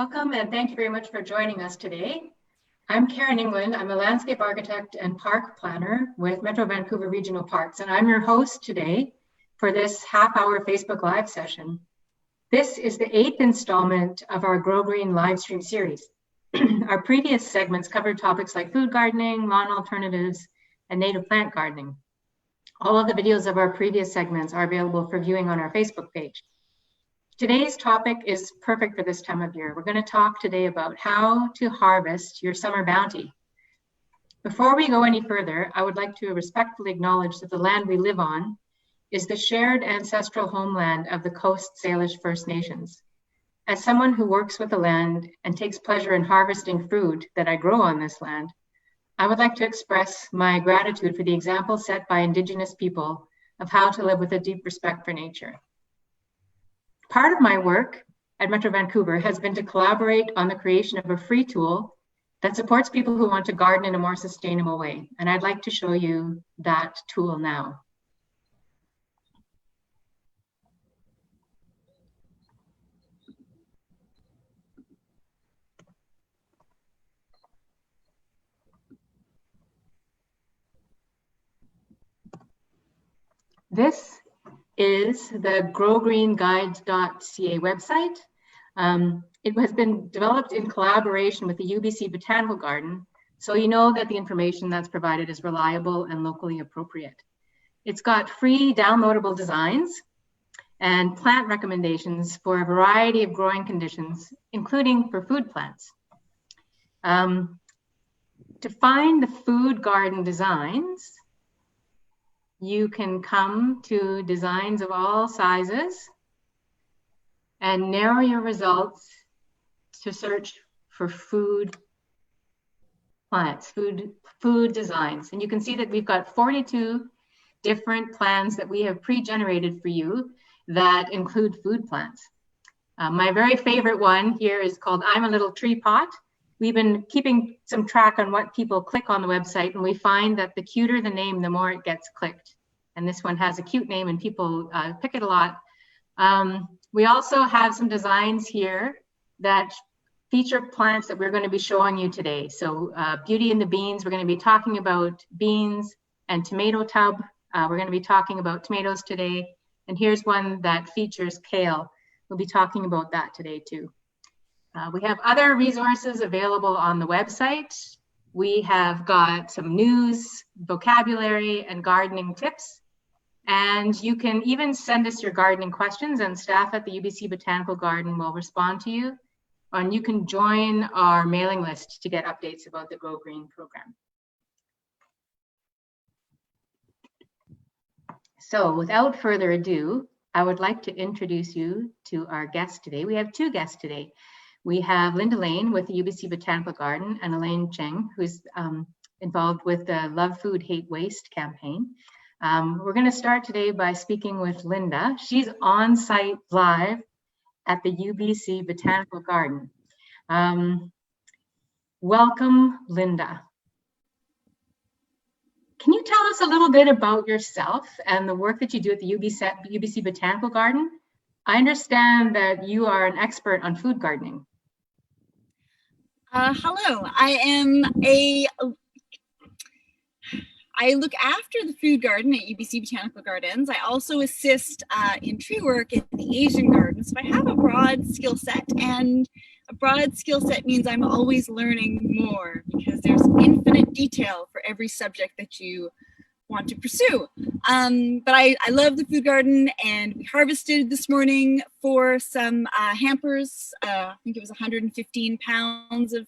Welcome and thank you very much for joining us today. I'm Karin England. I'm a landscape architect and park planner with Metro Vancouver Regional Parks, and I'm your host today for this half-hour Facebook Live session. This is the 8th installment of our Grow Green live stream series. Our previous segments covered topics like food gardening, lawn alternatives, and native plant gardening. All of the videos of our previous segments are available for viewing on our Facebook page. Today's topic is perfect for this time of year. We're going to talk today about how to harvest your summer bounty. Before we go any further, I would like to respectfully acknowledge that the land we live on is the shared ancestral homeland of the Coast Salish First Nations. As someone who works with the land and takes pleasure in harvesting food that I grow on this land, I would like to express my gratitude for the example set by Indigenous people of how to live with a deep respect for nature. Part of my work at Metro Vancouver has been to collaborate on the creation of a free tool that supports people who want to garden in a more sustainable way. And I'd like to show you that tool now. This is the growgreenguides.ca website. It has been developed in collaboration with the UBC Botanical Garden, so you know that the information that's provided is reliable and locally appropriate. It's got free downloadable designs and plant recommendations for a variety of growing conditions, including for food plants. To find the food garden designs, you can come to designs of all sizes and narrow your results to search for food plants, food designs. And you can see that we've got 42 different plans that we have pre-generated for you that include food plants. My very favorite one here is called I'm a Little Tree Pot. We've been keeping some track on what people click on the website, and we find that the cuter the name, the more it gets clicked. And this one has a cute name and people pick it a lot. We also have some designs here that feature plants that we're going to be showing you today. So Beauty and the Beans, we're going to be talking about beans and tomato tub. We're going to be talking about tomatoes today. And here's one that features kale. We'll be talking about that today too. We have other resources available on the website. We have got some news, vocabulary, and gardening tips. And you can even send us your gardening questions, and staff at the UBC Botanical Garden will respond to you. And you can join our mailing list to get updates about the Grow Green program. So without further ado, I would like to introduce you to our guests today. We have two guests today. We have Linda Layne with the UBC Botanical Garden and Elaine Cheng, who's involved with the Love Food, Hate Waste campaign. We're going to start today by speaking with Linda. She's on site live at the UBC Botanical Garden. Welcome, Linda. Can you tell us a little bit about yourself and the work that you do at the UBC Botanical Garden? I understand that you are an expert on food gardening. Hello, I look after the food garden at UBC Botanical Gardens. I also assist in tree work in the Asian garden. So I have a broad skill set, and a broad skill set means I'm always learning more because there's infinite detail for every subject that you want to pursue. But I love the food garden, and we harvested this morning for some hampers. I think it was 115 pounds of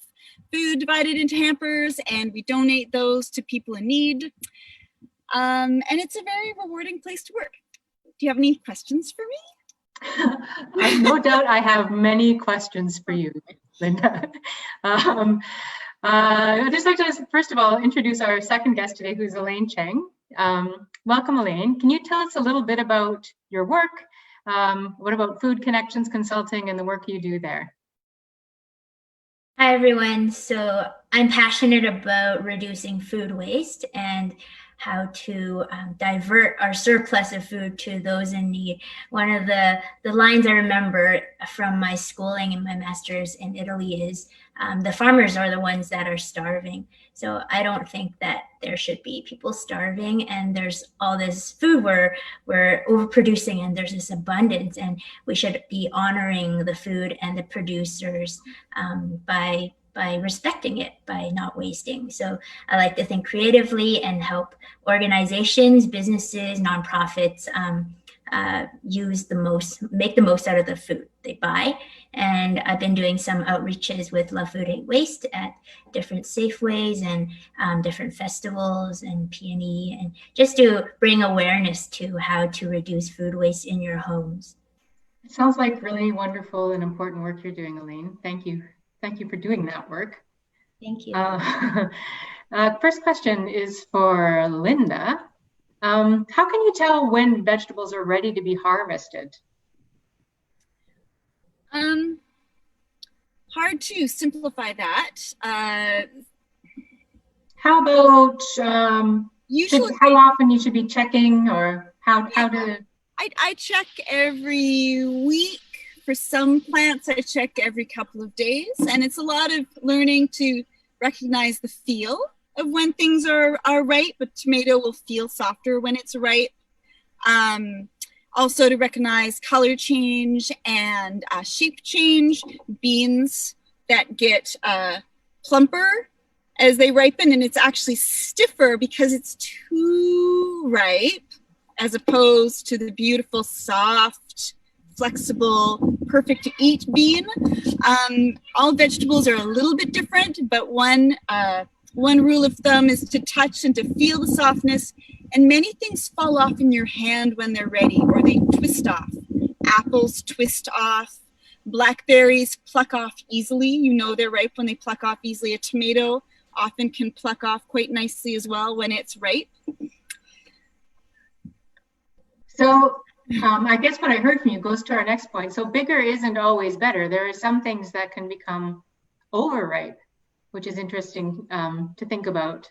food divided into hampers, and we donate those to people in need. And it's a very rewarding place to work. Do you have any questions for me? No doubt I have many questions for you, Linda. I'd just like to, first of all, introduce our second guest today, who's Elaine Cheng. Welcome, Elaine. Can you tell us a little bit about your work? What about Food Connections Consulting and the work you do there? Hi, everyone. So I'm passionate about reducing food waste, and how to divert our surplus of food to those in need. One of the lines I remember from my schooling and my master's in Italy is, the farmers are the ones that are starving. So I don't think that there should be people starving, and there's all this food we're overproducing, and there's this abundance, and we should be honoring the food and the producers by respecting it, by not wasting. So I like to think creatively and help organizations, businesses, nonprofits make the most out of the food they buy. And I've been doing some outreaches with Love Food Hate Waste at different Safeways and different festivals and P&E, and just to bring awareness to how to reduce food waste in your homes. It sounds like really wonderful and important work you're doing, Elaine. Thank you. Thank you for doing that work. Thank you. First question is for Linda. How can you tell when vegetables are ready to be harvested? Hard to simplify that. How about Usually, how often you should be checking, or how to? I check every week. For some plants, I check every couple of days, and it's a lot of learning to recognize the feel of when things are ripe. But tomato will feel softer when it's ripe. Also to recognize color change and shape change. Beans that get plumper as they ripen, and it's actually stiffer because it's too ripe, as opposed to the beautiful, soft, flexible, perfect to eat bean. All vegetables are a little bit different, but one rule of thumb is to touch and to feel the softness, and many things fall off in your hand when they're ready, or they twist off. Apples twist off. Blackberries pluck off easily. You know they're ripe when they pluck off easily. A tomato often can pluck off quite nicely as well when it's ripe. So I guess what I heard from you goes to our next point. So bigger isn't always better. There are some things that can become overripe, which is interesting to think about.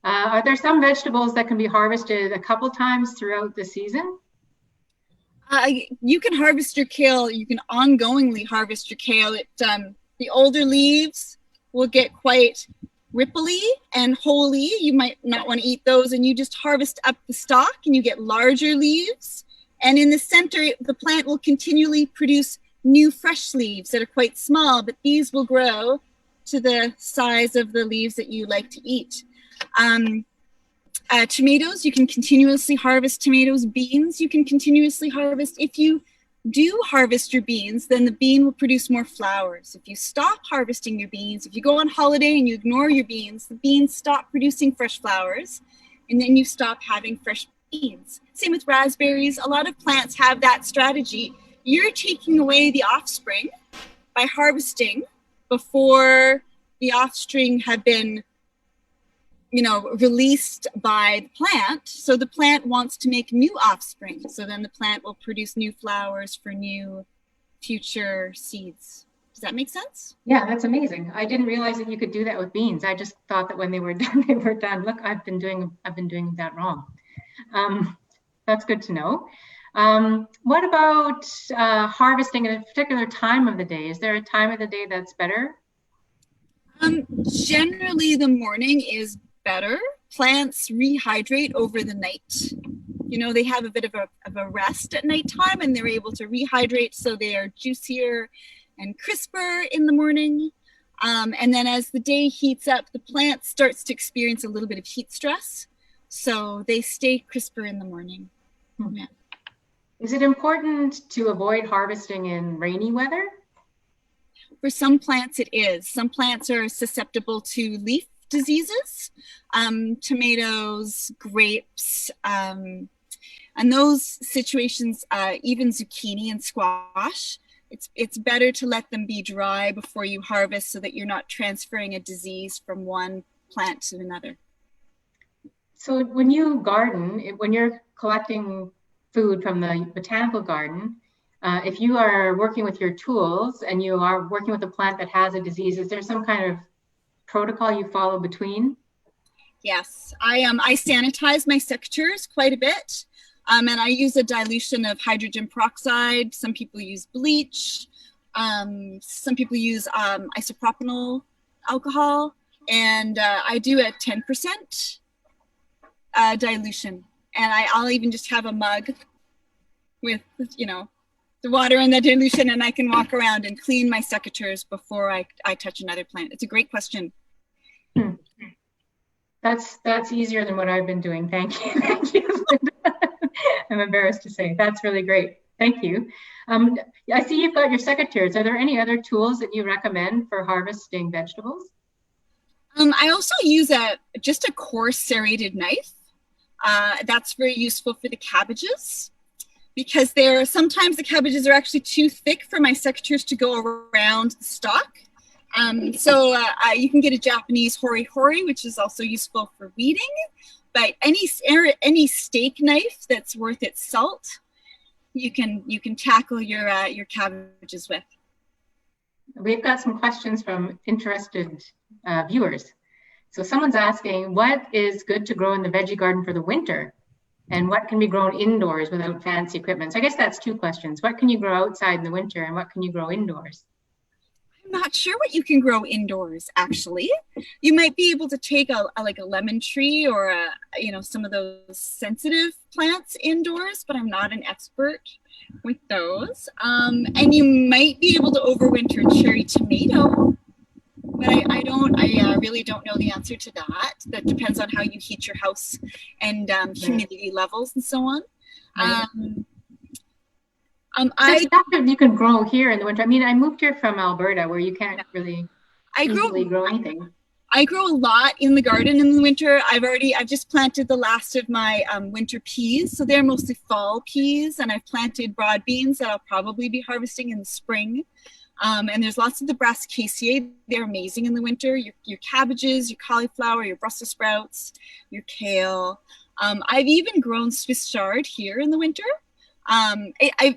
Are there some vegetables that can be harvested a couple times throughout the season? You can harvest your kale. You can ongoingly harvest your kale. The older leaves will get quite ripply and holey. You might not want to eat those, and you just harvest up the stalk and you get larger leaves. And in the center, the plant will continually produce new fresh leaves that are quite small, but these will grow to the size of the leaves that you like to eat. Tomatoes, you can continuously harvest tomatoes. Beans, you can continuously harvest. If you do harvest your beans, then the bean will produce more flowers. If you stop harvesting your beans, if you go on holiday and you ignore your beans, the beans stop producing fresh flowers, and then you stop having fresh beans. Same with raspberries. A lot of plants have that strategy. You're taking away the offspring by harvesting before the offspring have been, released by the plant. So the plant wants to make new offspring. So then the plant will produce new flowers for new future seeds. Does that make sense? Yeah, that's amazing. I didn't realize that you could do that with beans. I just thought that when they were done, they were done. Look, I've been doing that wrong. That's good to know. What about harvesting at a particular time of the day? Is there a time of the day that's better? Generally, the morning is better. Plants rehydrate over the night. They have a bit of a rest at nighttime, and they're able to rehydrate, so they are juicier and crisper in the morning. And then as the day heats up, the plant starts to experience a little bit of heat stress, so they stay crisper in the morning. Yeah. Is it important to avoid harvesting in rainy weather? For some plants, it is. Some plants are susceptible to leaf diseases, tomatoes, grapes, and those situations, even zucchini and squash. It's better to let them be dry before you harvest, so that you're not transferring a disease from one plant to another. So when you garden, when you're collecting food from the botanical garden, if you are working with your tools and you are working with a plant that has a disease, is there some kind of protocol you follow between? Yes, I sanitize my secateurs quite a bit, and I use a dilution of hydrogen peroxide. Some people use bleach. Some people use isopropanol alcohol, and I do a 10% dilution. And I'll even just have a mug with, the water and the dilution, and I can walk around and clean my secateurs before I touch another plant. It's a great question. That's easier than what I've been doing. Thank you. Thank you. I'm embarrassed to say. That's really great. Thank you. I see you've got your secateurs. Are there any other tools that you recommend for harvesting vegetables? I also use just a coarse serrated knife. That's very useful for the cabbages, because sometimes the cabbages are actually too thick for my secateurs to go around the stalk. So you can get a Japanese hori, which is also useful for weeding. But any steak knife that's worth its salt, you can tackle your cabbages with. We've got some questions from interested viewers. So someone's asking, what is good to grow in the veggie garden for the winter? And what can be grown indoors without fancy equipment? So I guess that's two questions. What can you grow outside in the winter, and what can you grow indoors? I'm not sure what you can grow indoors, actually. You might be able to take a lemon tree or some of those sensitive plants indoors, but I'm not an expert with those. And you might be able to overwinter cherry tomato, but I really don't know the answer to that. That depends on how you heat your house and humidity levels and so on. Stuff that you can grow here in the winter. I mean, I moved here from Alberta, where you can't really easily grow anything. I grow a lot in the garden in the winter. I've just planted the last of my winter peas, so they're mostly fall peas, and I've planted broad beans that I'll probably be harvesting in the spring. And there's lots of the brassicaceae. They're amazing in the winter. Your cabbages, your cauliflower, your Brussels sprouts, your kale. I've even grown Swiss chard here in the winter.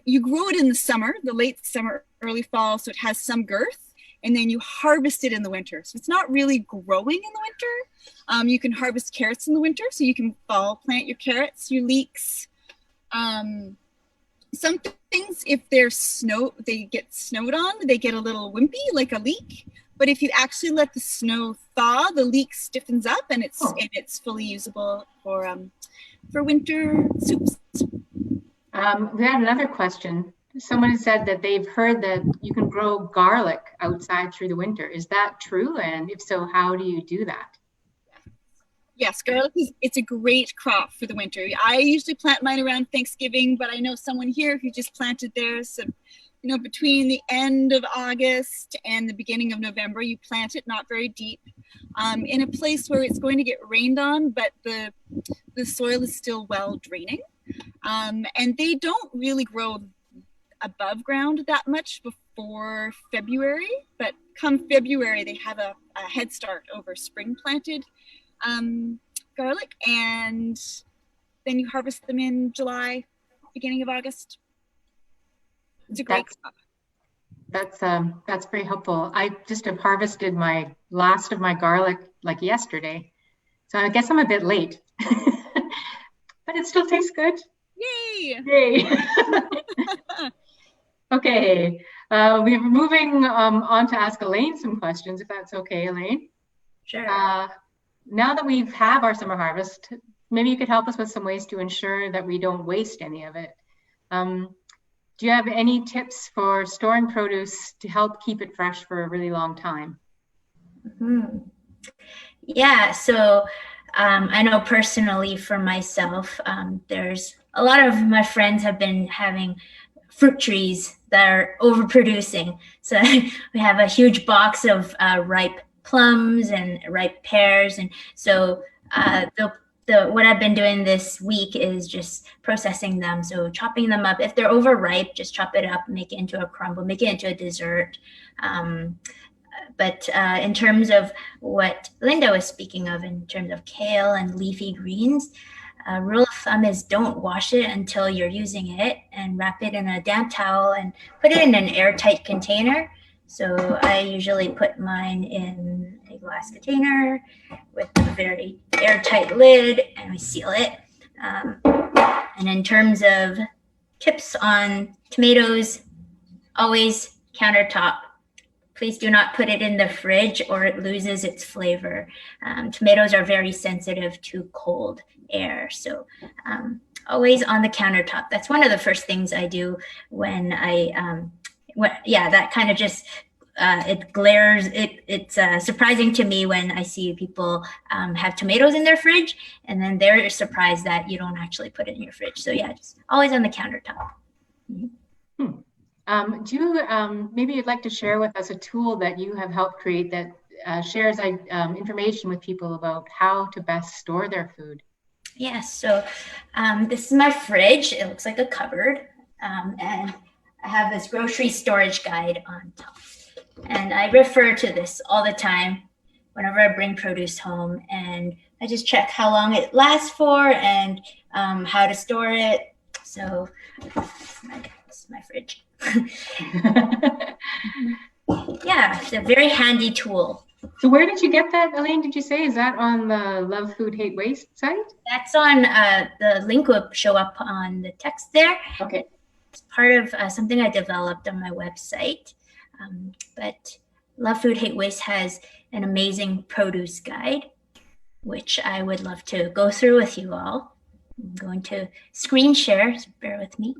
You grow it in the summer, the late summer, early fall, so it has some girth, and then you harvest it in the winter. So it's not really growing in the winter. You can harvest carrots in the winter, so you can fall plant your carrots, your leeks. Some things, if they get snowed on, they get a little wimpy, like a leek. But if you actually let the snow thaw, the leek stiffens up, and it's fully usable for winter soups. We had another question. Someone said that they've heard that you can grow garlic outside through the winter. Is that true? And if so, how do you do that? Yes, garlic it's a great crop for the winter. I usually plant mine around Thanksgiving, but I know someone here who just planted theirs. So, between the end of August and the beginning of November, you plant it not very deep, in a place where it's going to get rained on, but the soil is still well draining. And they don't really grow above ground that much before February, but come February, they have a head start over spring planted garlic, and then you harvest them in July, beginning of August. It's a great crop. That's very helpful. I just have harvested my last of my garlic like yesterday, so I guess I'm a bit late, but it still tastes good. Yay! Yay! Okay, we're moving on to ask Elaine some questions, if that's okay, Elaine. Sure. Now that we have our summer harvest, maybe you could help us with some ways to ensure that we don't waste any of it. Do you have any tips for storing produce to help keep it fresh for a really long time? Mm-hmm. Yeah, so I know personally for myself, there's a lot of my friends have been having fruit trees that are overproducing. So we have a huge box of ripe plums and ripe pears. And so what I've been doing this week is just processing them. So chopping them up. If they're overripe, just chop it up, make it into a crumble, make it into a dessert. But in terms of what Linda was speaking of, in terms of kale and leafy greens, rule of thumb is don't wash it until you're using it, and wrap it in a damp towel and put it in an airtight container. So I usually put mine in a glass container with a very airtight lid, and we seal it. And in terms of tips on tomatoes, always countertop. Please do not put it in the fridge or it loses its flavor. Tomatoes are very sensitive to cold air. So always on the countertop. That's one of the first things I do when that kind of just, it glares. It's surprising to me when I see people have tomatoes in their fridge and then they're surprised that you don't actually put it in your fridge. So yeah, just always on the countertop. Mm-hmm. Maybe you'd like to share with us a tool that you have helped create that shares information with people about how to best store their food? Yes, so this is my fridge. It looks like a cupboard, and I have this grocery storage guide on top. And I refer to this all the time whenever I bring produce home, and I just check how long it lasts for and how to store it. So this is my fridge. Yeah, it's a very handy tool. So where did you get that, Elaine? Did you say, is that on the Love Food Hate Waste site? That's on the link will show up on the text there. Okay. It's part of something I developed on my website. But Love Food Hate Waste has an amazing produce guide, which I would love to go through with you all. I'm going to screen share, so bear with me.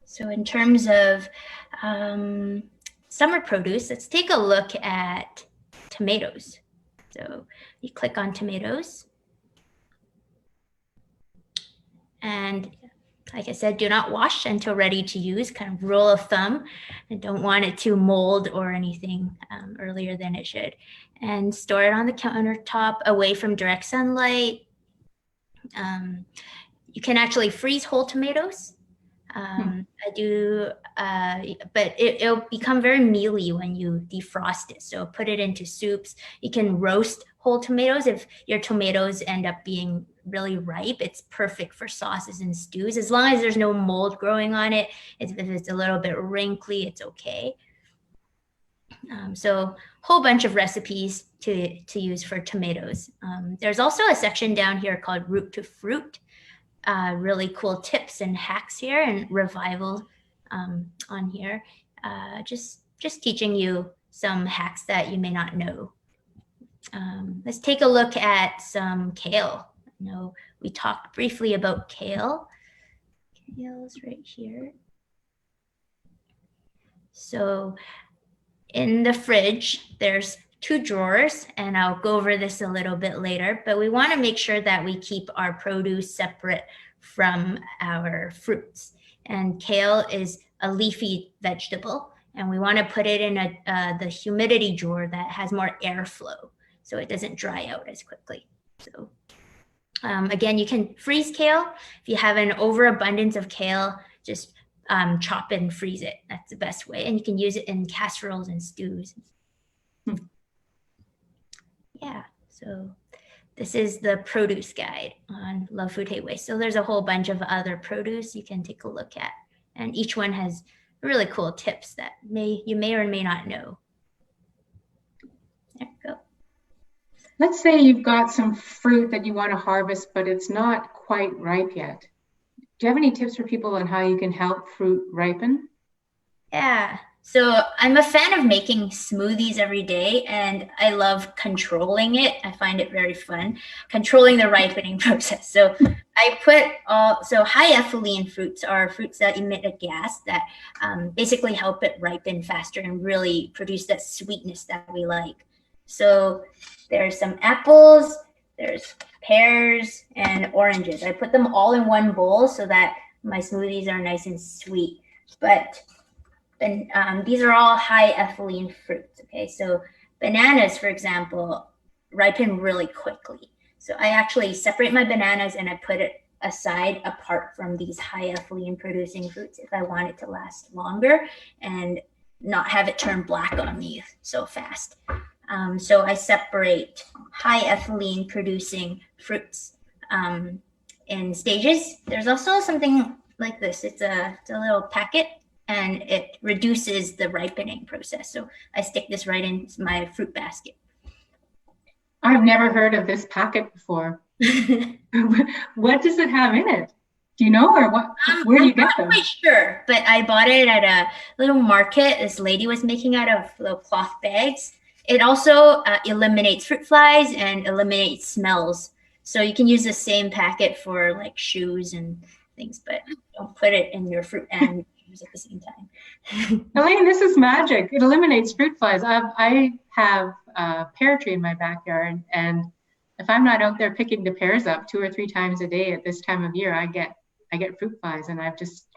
So in terms of summer produce, let's take a look at tomatoes. So you click on tomatoes. And like I said, do not wash until ready to use, kind of rule of thumb. And don't want it to mold or anything earlier than it should. And store it on the countertop away from direct sunlight. You can actually freeze whole tomatoes. I do, but it'll become very mealy when you defrost it. So put it into soups. You can roast whole tomatoes. If your tomatoes end up being really ripe, it's perfect for sauces and stews. As long as there's no mold growing on it, if it's a little bit wrinkly, it's okay. So whole bunch of recipes to use for tomatoes. There's also a section down here called Root to Fruit. Really cool tips and hacks here, and revival on here. Just teaching you some hacks that you may not know. Let's take a look at some kale. I know we talked briefly about kale. Kale's right here. So in the fridge, there's 2 drawers, and I'll go over this a little bit later, but we want to make sure that we keep our produce separate from our fruits. And kale is a leafy vegetable, and we want to put it in the humidity drawer that has more airflow so it doesn't dry out as quickly. So again, you can freeze kale. If you have an overabundance of kale, just chop it and freeze it. That's the best way. And you can use it in casseroles and stews. Yeah, so this is the produce guide on Love Food Hate Waste. So there's a whole bunch of other produce you can take a look at. And each one has really cool tips that you may or may not know. There we go. Let's say you've got some fruit that you want to harvest, but it's not quite ripe yet. Do you have any tips for people on how you can help fruit ripen? Yeah. So I'm a fan of making smoothies every day, and I love controlling it. I find it very fun, controlling the ripening process. So I put high ethylene fruits are fruits that emit a gas that basically help it ripen faster and really produce that sweetness that we like. So there's some apples, there's pears, and oranges. I put them all in one bowl so that my smoothies are nice and sweet. But these are all high ethylene fruits, okay? So bananas, for example, ripen really quickly. So I actually separate my bananas and I put it aside apart from these high ethylene producing fruits if I want it to last longer and not have it turn black on me so fast. So I separate high ethylene producing fruits in stages. There's also something like this. It's a little packet, and it reduces the ripening process. So I stick this right in my fruit basket. I've never heard of this packet before. What does it have in it? Do you know, or what? Where do you get them? I'm not quite sure, but I bought it at a little market this lady was making out of little cloth bags. It also eliminates fruit flies and eliminates smells. So you can use the same packet for like shoes and things, but don't put it in your fruit and shoes at the same time. Elaine, this is magic. It eliminates fruit flies. I have a pear tree in my backyard, and if I'm not out there picking the pears up 2 or 3 times a day at this time of year, I get fruit flies, and I've just,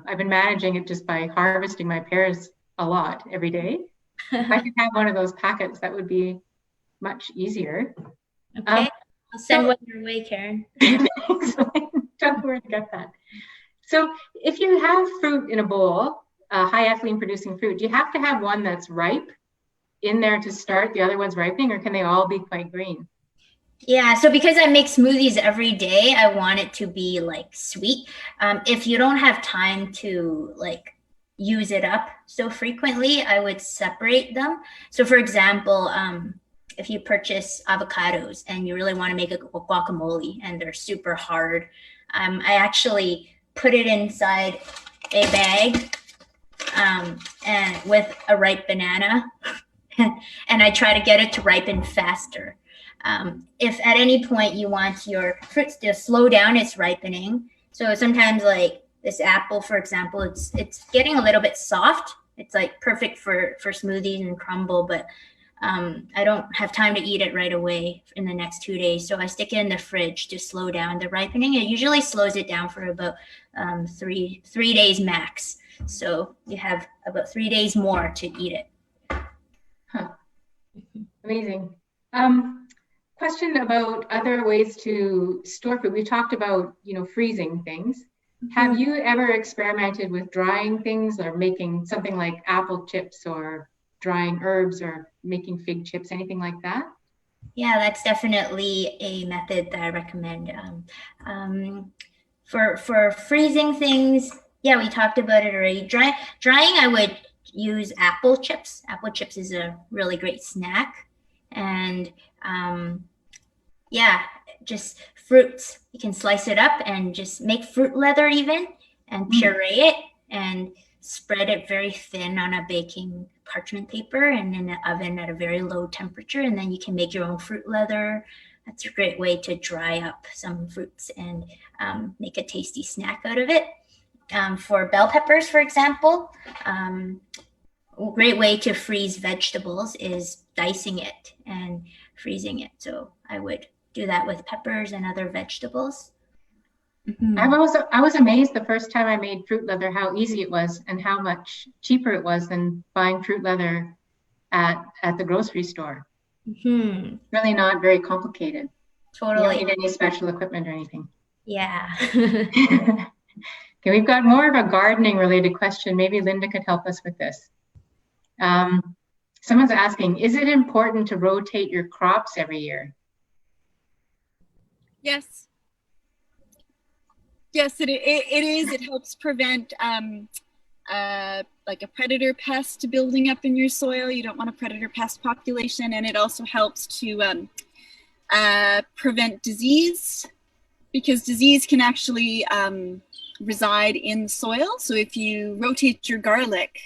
I've been managing it just by harvesting my pears a lot every day. If I could have one of those packets, that would be much easier. Okay, I'll send one your way, Karen. Don't worry to get that. So if you have fruit in a bowl, high ethylene producing fruit, do you have to have one that's ripe in there to start the other ones ripening, or can they all be quite green? Yeah, so because I make smoothies every day, I want it to be like sweet. If you don't have time to like use it up so frequently, I would separate them. So for example, if you purchase avocados and you really want to make a guacamole and they're super hard, I actually put it inside a bag and with a ripe banana and I try to get it to ripen faster. If at any point you want your fruits to slow down its ripening, so sometimes like this apple, for example, it's getting a little bit soft. It's like perfect for smoothies and crumble, but I don't have time to eat it right away in the next 2 days. So I stick it in the fridge to slow down the ripening. It usually slows it down for about 3 days max. So you have about 3 days more to eat it. Huh. Amazing. Question about other ways to store food. We talked about, freezing things. Have you ever experimented with drying things or making something like apple chips or drying herbs or making fig chips, anything like that? Yeah, that's definitely a method that I recommend. For freezing things, yeah, we talked about it already. Drying, I would use apple chips. Apple chips is a really great snack. And just fruits. You can slice it up and just make fruit leather even and puree it and spread it very thin on a baking parchment paper and in the oven at a very low temperature. And then you can make your own fruit leather. That's a great way to dry up some fruits and make a tasty snack out of it. For bell peppers, for example, a great way to freeze vegetables is dicing it and freezing it. So I would do that with peppers and other vegetables. Mm-hmm. I was amazed the first time I made fruit leather how easy it was and how much cheaper it was than buying fruit leather at the grocery store. Mm-hmm. Really not very complicated. Totally. You don't need any special equipment or anything. Yeah. Okay, we've got more of a gardening related question. Maybe Linda could help us with this. Someone's asking, is it important to rotate your crops every year? Yes. Yes, it is. It helps prevent like a predator pest building up in your soil. You don't want a predator pest population, and it also helps to prevent disease, because disease can actually reside in the soil. So if you rotate your garlic,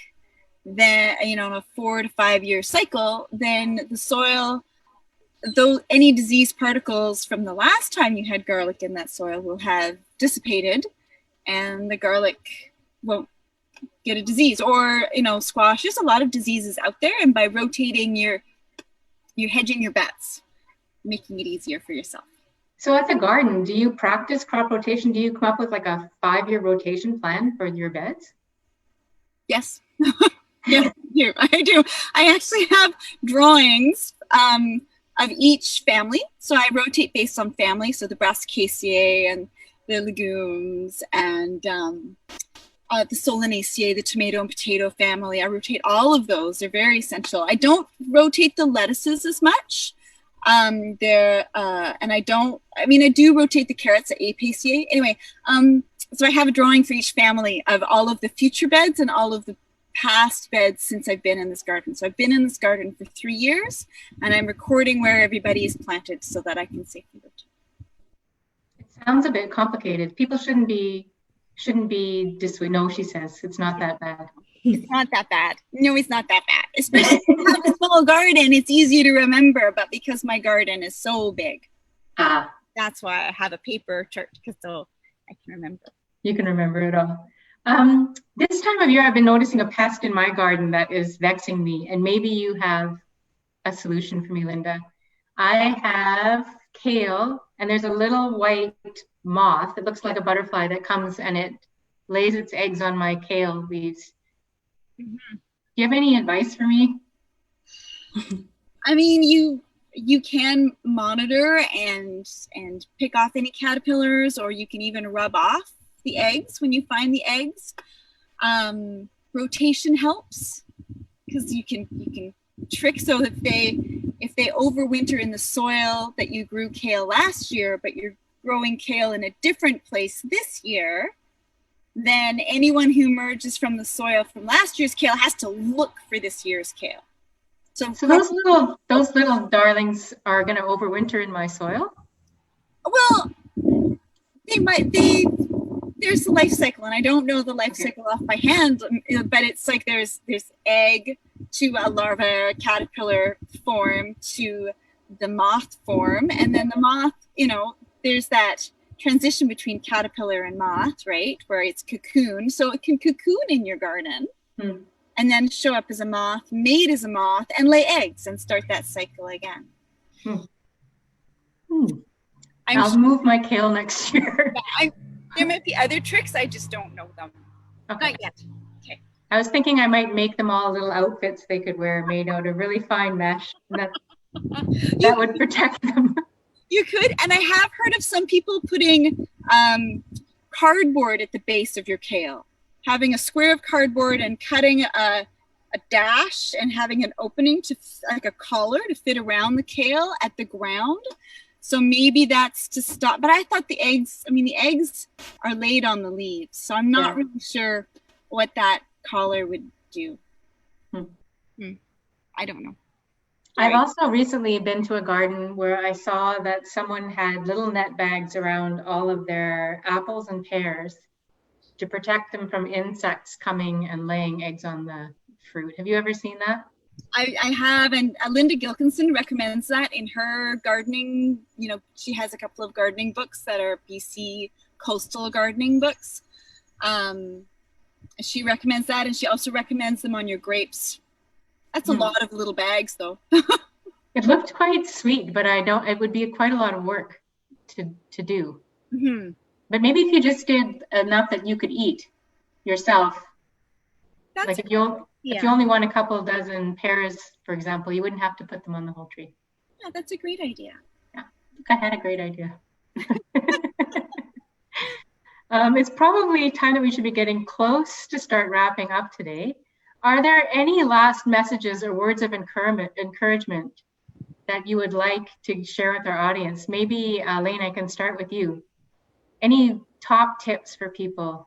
then on a 4 to 5 year cycle, then the soil, though any disease particles from the last time you had garlic in that soil will have dissipated, and the garlic won't get a disease. Or squash, there's a lot of diseases out there, and by rotating you're hedging your bets, making it easier for yourself. So at the garden, do you practice crop rotation? Do you come up with like a 5-year rotation plan for your beds? Yes. Yeah, I do. I actually have drawings of each family. So I rotate based on family. So the Brassicaceae and the legumes and the Solanaceae, the tomato and potato family. I rotate all of those. They're very essential. I don't rotate the lettuces as much. I do rotate the carrots, the Apiaceae. Anyway, so I have a drawing for each family of all of the future beds and all of the past beds since I've been in this garden. So I've been in this garden for 3 years, and I'm recording where everybody is planted so that I can safely look. It sounds a bit complicated. People shouldn't be dissuaded. No, she says it's not that bad. It's not that bad. No, it's not that bad. Especially if you have a small garden, it's easy to remember. But because my garden is so big, that's why I have a paper chart, because so I can remember. You can remember it all. This time of year, I've been noticing a pest in my garden that is vexing me, and maybe you have a solution for me, Linda. I have kale, and there's a little white moth. It looks like a butterfly that comes and it lays its eggs on my kale leaves. Mm-hmm. Do you have any advice for me? I mean, you can monitor and pick off any caterpillars, or you can even rub off the eggs when you find the eggs. Rotation helps, because you can trick, so if they overwinter in the soil that you grew kale last year, but you're growing kale in a different place this year, then anyone who emerges from the soil from last year's kale has to look for this year's kale. So those little darlings are going to overwinter in my soil? Well, there's the life cycle, and I don't know the life cycle off by hand, but it's like there's egg to a larva, caterpillar form to the moth form, and then the moth, there's that transition between caterpillar and moth, right, where it's cocoon. So it can cocoon in your garden and then show up as a moth, mate as a moth, and lay eggs and start that cycle again. I'll move my kale next year. There might be other tricks, I just don't know them. Okay. Not yet. Okay. I was thinking I might make them all little outfits they could wear made out of really fine mesh. That would protect them. You could, and I have heard of some people putting cardboard at the base of your kale, having a square of cardboard and cutting a dash and having an opening to like a collar to fit around the kale at the ground. So maybe that's to stop. But I thought the eggs are laid on the leaves, so I'm not really sure what that collar would do. I don't know. I've also recently been to a garden where I saw that someone had little net bags around all of their apples and pears to protect them from insects coming and laying eggs on the fruit. Have you ever seen that? I have, and Linda Gilkinson recommends that in her gardening. She has a couple of gardening books that are BC coastal gardening books. She recommends that, and she also recommends them on your grapes. That's a lot of little bags, though. It looked quite sweet, but it would be quite a lot of work to do. Mm-hmm. But maybe if you just did enough that you could eat yourself, if you only want a couple dozen pears, for example, you wouldn't have to put them on the whole tree. Yeah, that's a great idea. Yeah, I think I had a great idea. It's probably time that we should be getting close to start wrapping up today. Are there any last messages or words of encouragement that you would like to share with our audience? Maybe, Elaine, I can start with you. Any top tips for people?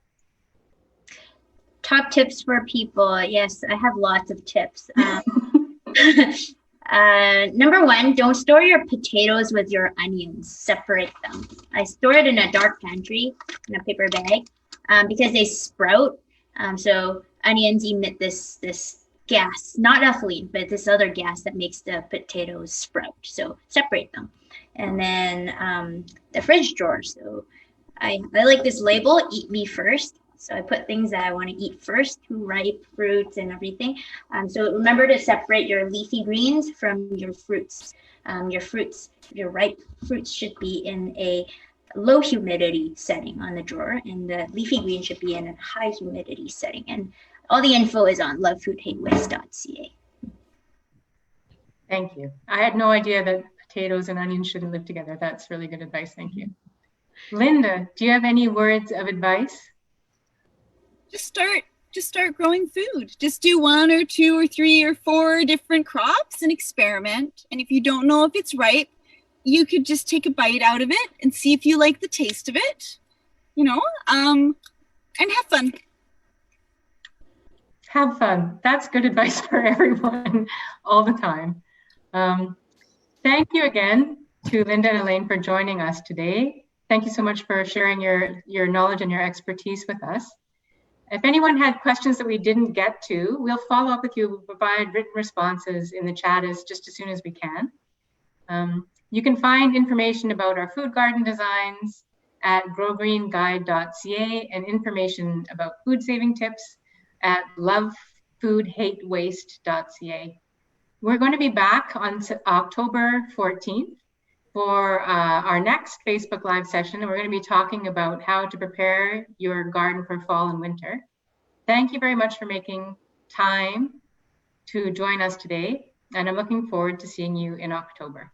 Top tips for people. Yes, I have lots of tips. Number one, don't store your potatoes with your onions. Separate them. I store it in a dark pantry in a paper bag because they sprout. So onions emit this gas, not ethylene, but this other gas that makes the potatoes sprout. So separate them. And then the fridge drawer. So I like this label, eat me first. So I put things that I want to eat first, ripe fruits and everything. So remember to separate your leafy greens from your fruits. Your ripe fruits should be in a low humidity setting on the drawer, and the leafy green should be in a high humidity setting. And all the info is on lovefoodhatewast.ca. Thank you. I had no idea that potatoes and onions shouldn't live together. That's really good advice. Thank you. Linda, do you have any words of advice? Just start growing food. Just do 1 or 2 or 3 or 4 different crops and experiment. And if you don't know if it's ripe, you could just take a bite out of it and see if you like the taste of it. you know, and have fun. Have fun. That's good advice for everyone all the time. Thank you again to Linda and Elaine for joining us today. Thank you so much for sharing your knowledge and your expertise with us. If anyone had questions that we didn't get to, we'll follow up with you. We'll provide written responses in the chat just as soon as we can. You can find information about our food garden designs at growgreenguide.ca and information about food saving tips at lovefoodhatewaste.ca. We're going to be back on October 14th for our next Facebook Live session, and we're going to be talking about how to prepare your garden for fall and winter. Thank you very much for making time to join us today, and I'm looking forward to seeing you in October.